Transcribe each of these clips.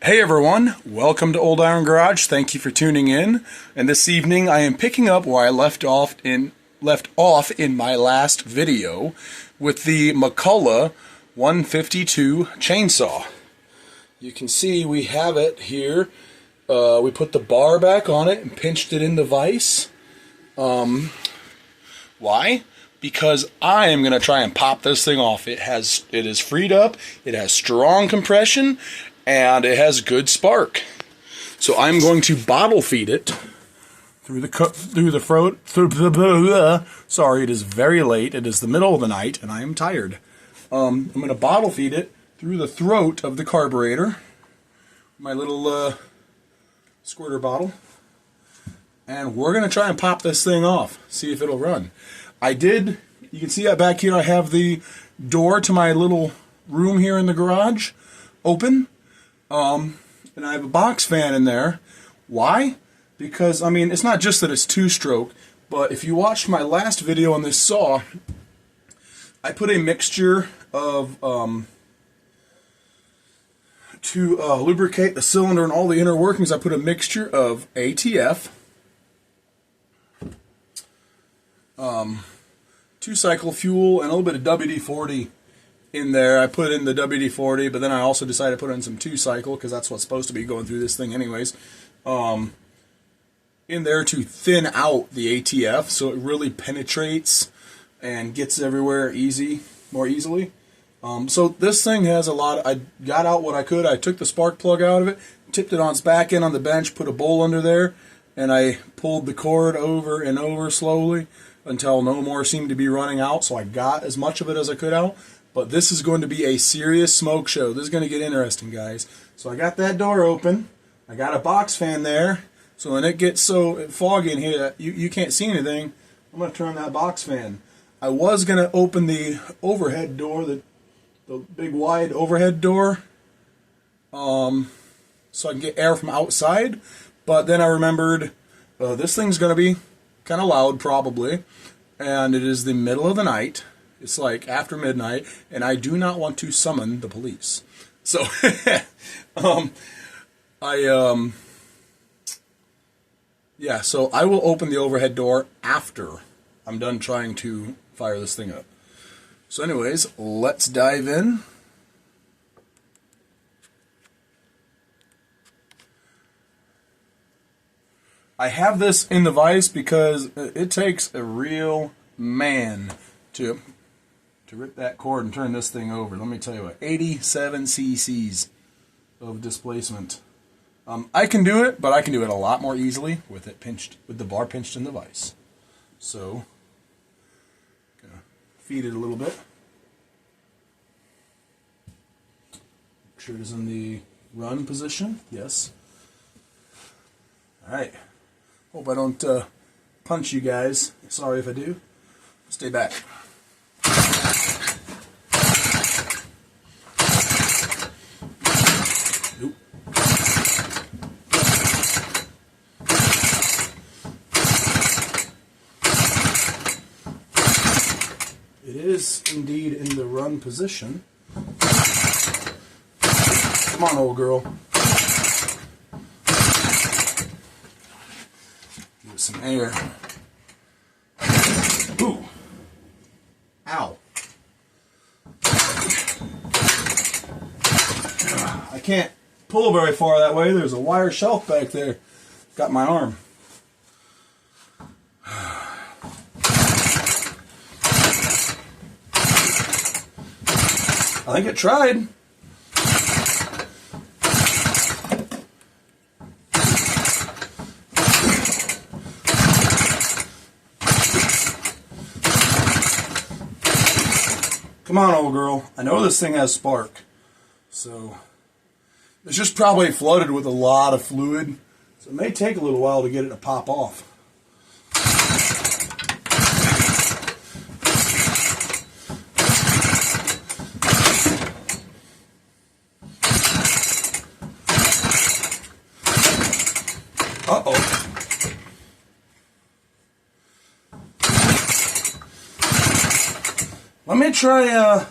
Hey everyone, welcome to Old Iron Garage. Thank you for tuning in. And this evening I am picking up where I left off in my last video with the Mcculoch 152 chainsaw. You can see we have it here. We put the bar back on it and pinched it in the vise. Why? Because I am going to try and pop this thing off. It is freed up, it has strong compression, and it has good spark. So I'm going to bottle feed it through the throat. Sorry, it is very late. It is the middle of the night, and I am tired. I'm going to bottle feed it through the throat of the carburetor. My little squirter bottle. And we're going to try and pop this thing off. See if it'll run. You can see back here I have the door to my little room here in the garage open. And I have a box fan in there. Why? Because, I mean, it's not just that it's two-stroke, but if you watched my last video on this saw, I put a mixture of, to lubricate the cylinder and all the inner workings, I put a mixture of ATF, two-cycle fuel, and a little bit of WD-40 in there. I put in the WD-40, but then I also decided to put in some two-cycle because that's what's supposed to be going through this thing anyways. In there to thin out the ATF so it really penetrates and gets everywhere more easily. So this thing has a lot. I got out what I could. I took the spark plug out of it, tipped it on its back end on the bench, put a bowl under there, and I pulled the cord over and over slowly until no more seemed to be running out. So I got as much of it as I could out. But this is going to be a serious smoke show. This is going to get interesting, guys. So I got that door open. I got a box fan there. So when it gets so foggy in here that you can't see anything, I'm going to turn that box fan. I was going to open the overhead door, the big wide overhead door, so I can get air from outside. But then I remembered this thing's going to be kind of loud probably, and it is the middle of the night. It's like after midnight, and I do not want to summon the police. So, so I will open the overhead door after I'm done trying to fire this thing up. So anyways, let's dive in. I have this in the vise because it takes a real man to rip that cord and turn this thing over. Let me tell you what, 87 cc's of displacement. I can do it, but I can do it a lot more easily with the bar pinched in the vise. So, gonna feed it a little bit. Make sure it is in the run position. Yes. All right. Hope I don't punch you guys. Sorry if I do. Stay back. It is indeed in the run position. Come on, old girl. Give it some air. Ooh. Ow. I can't pull very far that way. There's a wire shelf back there. Got my arm. I think it tried. Come on, old girl. I know this thing has spark. So, it's just probably flooded with a lot of fluid. So it may take a little while to get it to pop off. Uh-oh. Let me try,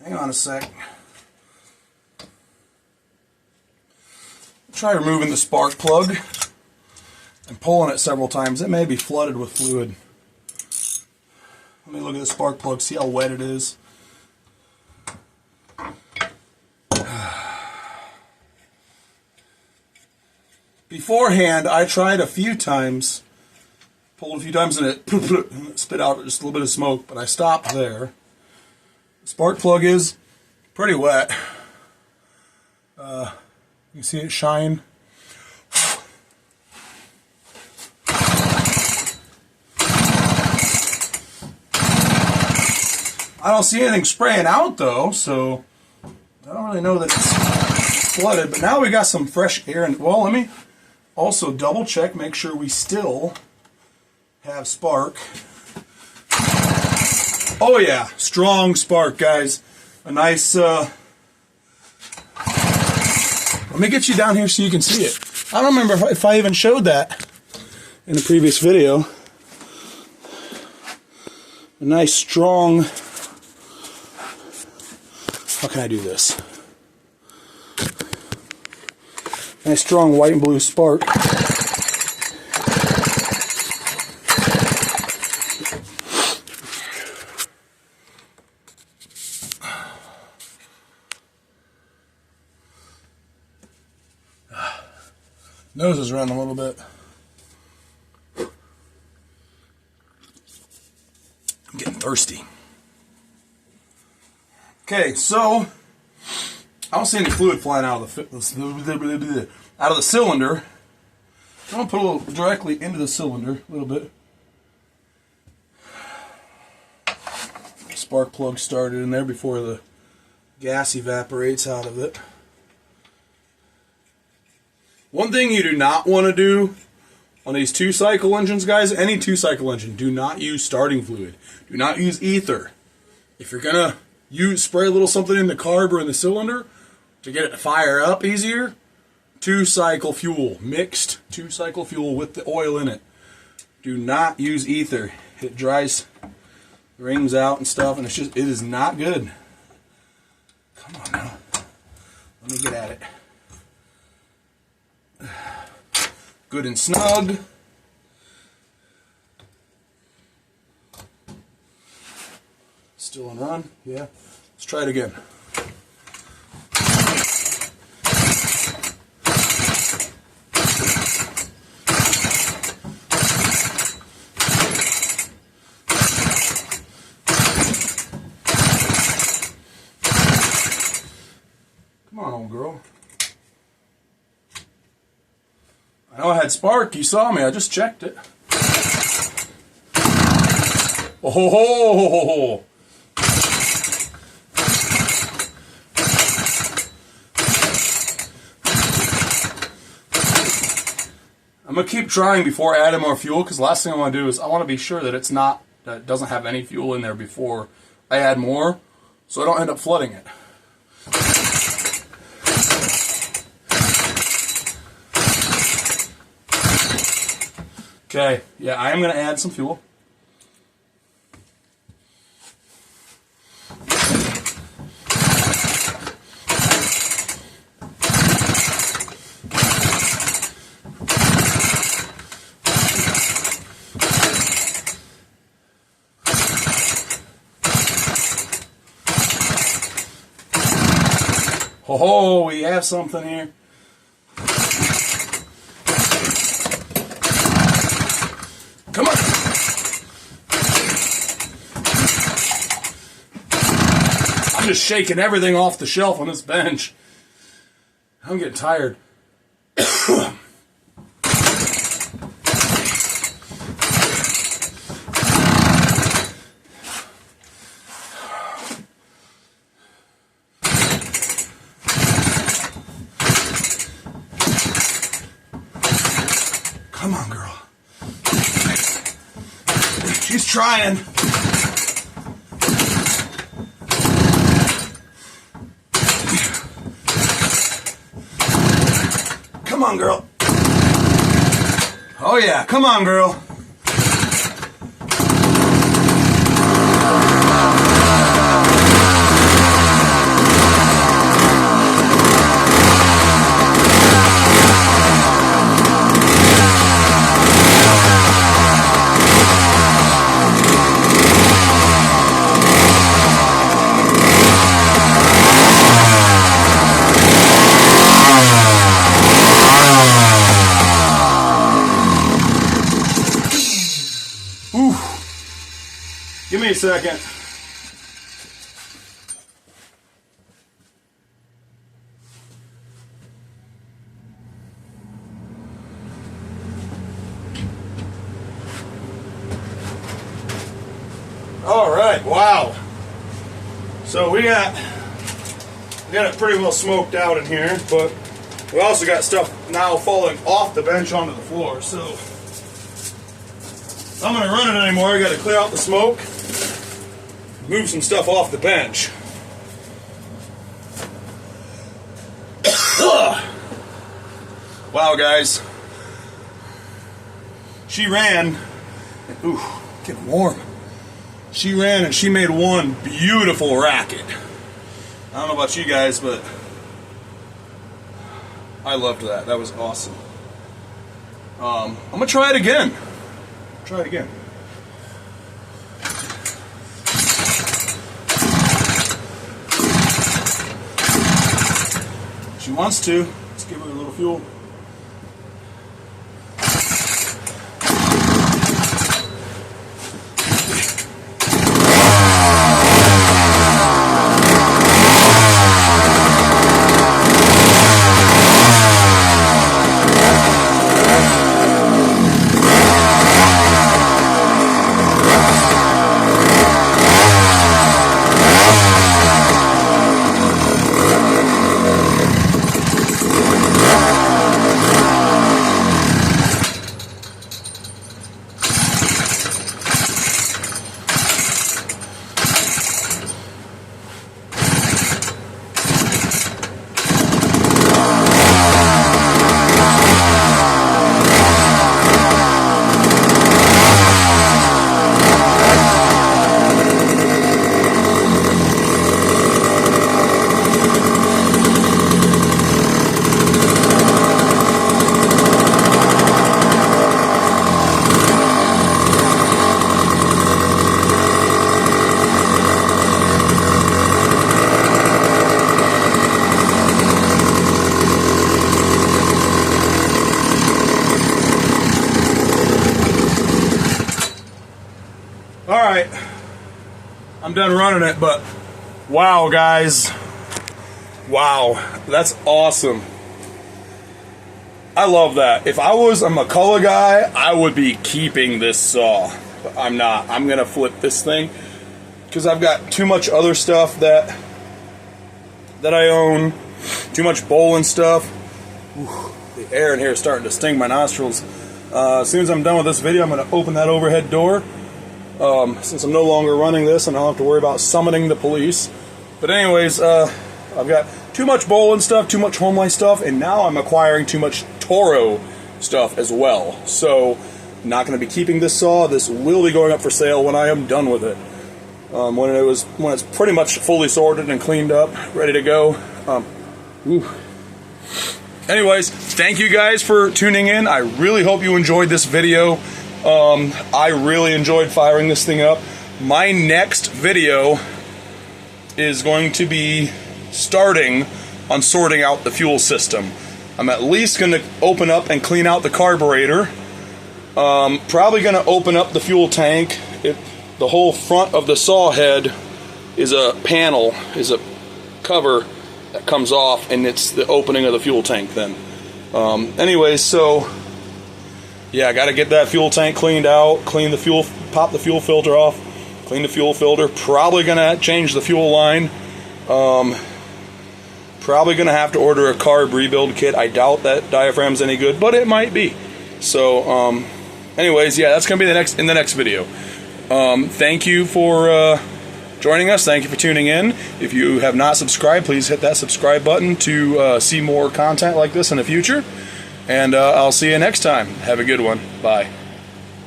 hang on a sec. Try removing the spark plug and pulling it several times. It may be flooded with fluid. Let me look at the spark plug, see how wet it is. Beforehand, I tried a few times, pulled a few times, and it spit out just a little bit of smoke, but I stopped there. The spark plug is pretty wet. You see it shine. I don't see anything spraying out though, so I don't really know that it's flooded. But now we got some fresh air. And well, let me also double check, make sure we still have spark. Oh yeah, strong spark, guys. A nice. Let me get you down here so you can see it. I don't remember if I even showed that in a previous video. A nice strong. How can I do this? Nice strong white and blue spark. Nose is running a little bit. I'm getting thirsty. Okay, so I don't see any fluid flying out of the cylinder. I'm gonna put a little directly into the cylinder, a little bit. Spark plug started in there before the gas evaporates out of it. One thing you do not want to do on these 2-cycle engines, guys, any 2-cycle engine, do not use starting fluid. Do not use ether. If you're gonna spray a little something in the carb or in the cylinder to get it to fire up easier, 2-cycle fuel, mixed 2-cycle fuel with the oil in it. Do not use ether. It dries the rings out and stuff, and it is not good. Come on now. Let me get at it. Good and snug. Still on run? Yeah. Let's try it again. Come on, old girl. I know I had spark. You saw me. I just checked it. Oh ho ho! I'm gonna keep trying before adding more fuel, because the last thing I want to do is I want to be sure that that it doesn't have any fuel in there before I add more, so I don't end up flooding it. Okay, yeah, I am gonna add some fuel. Oh, we have something here. Come on. I'm just shaking everything off the shelf on this bench. I'm getting tired. Come on, girl. She's trying. Come on, girl. Oh, yeah. Come on, girl. me a second. All right, wow. So we got it pretty well smoked out in here, but we also got stuff now falling off the bench onto the floor. So I'm gonna run it anymore. I got to clear out the smoke, move some stuff off the bench. Wow, guys. She ran. Ooh, getting warm. She ran and she made one beautiful racket. I don't know about you guys, but I loved that. That was awesome. I'm gonna try it again. Try it again. She wants to. Let's give her a little fuel. Alright, I'm done running it, but wow, guys. Wow, that's awesome. I love that. If I was a Mcculoch guy, I would be keeping this saw. But I'm not. I'm going to flip this thing because I've got too much other stuff that I own. Too much bowling stuff. Whew, the air in here is starting to sting my nostrils. As soon as I'm done with this video, I'm going to open that overhead door. Since I'm no longer running this and I don't have to worry about summoning the police. But anyways, I've got too much bowling stuff, too much home life stuff, and now I'm acquiring too much Toro stuff as well. So, not going to be keeping this saw. This will be going up for sale when I am done with it. When it's pretty much fully sorted and cleaned up, ready to go. Anyways, thank you guys for tuning in. I really hope you enjoyed this video. I really enjoyed firing this thing up. My next video is going to be starting on sorting out the fuel system. I'm at least going to open up and clean out the carburetor. Probably going to open up the fuel tank. The whole front of the saw head is a panel, is a cover that comes off, and it's the opening of the fuel tank then. Anyways, so yeah, I got to get that fuel tank cleaned out, clean the fuel, pop the fuel filter off, clean the fuel filter. Probably going to change the fuel line. Probably going to have to order a carb rebuild kit. I doubt that diaphragm's any good, but it might be. So, anyways, yeah, that's going to be in the next video. Thank you for joining us. Thank you for tuning in. If you have not subscribed, please hit that subscribe button to see more content like this in the future. And I'll see you next time. Have a good one. Bye.